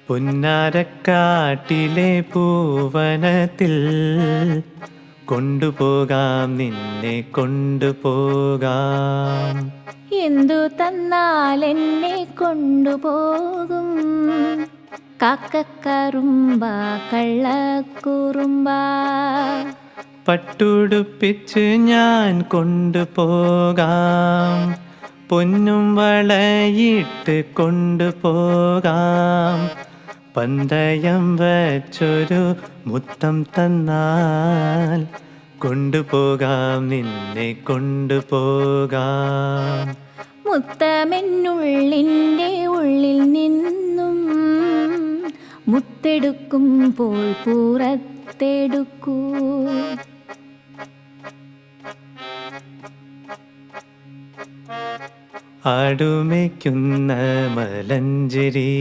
പുന്നാരക്കാട്ടിലെ പൂവനത്തിൽ കൊണ്ടുപോകാം, നിന്നെ കൊണ്ടുപോകാം. എന്തു തന്നാൽ എന്നെ കൊണ്ടുപോകും? കാക്കക്കറുമ്പ കള്ളക്കുറുമ്പ. പട്ടുടുപ്പിച്ച് ഞാൻ കൊണ്ടുപോകാം, പൊന്നും വളയിട്ട് കൊണ്ടുപോകാം. പന്തയം വച്ചൊരു മുത്തം തന്നാൽ കൊണ്ടുപോകാം, നിന്നെ കൊണ്ടുപോകാം. മുത്തമെന്നുള്ളിൻ്റെ ഉള്ളിൽ നിന്നും മുത്തെടുക്കുമ്പോൾ പുറത്തെടുക്കൂ. ആടുമേയ്ക്കുന്ന മലഞ്ചേരി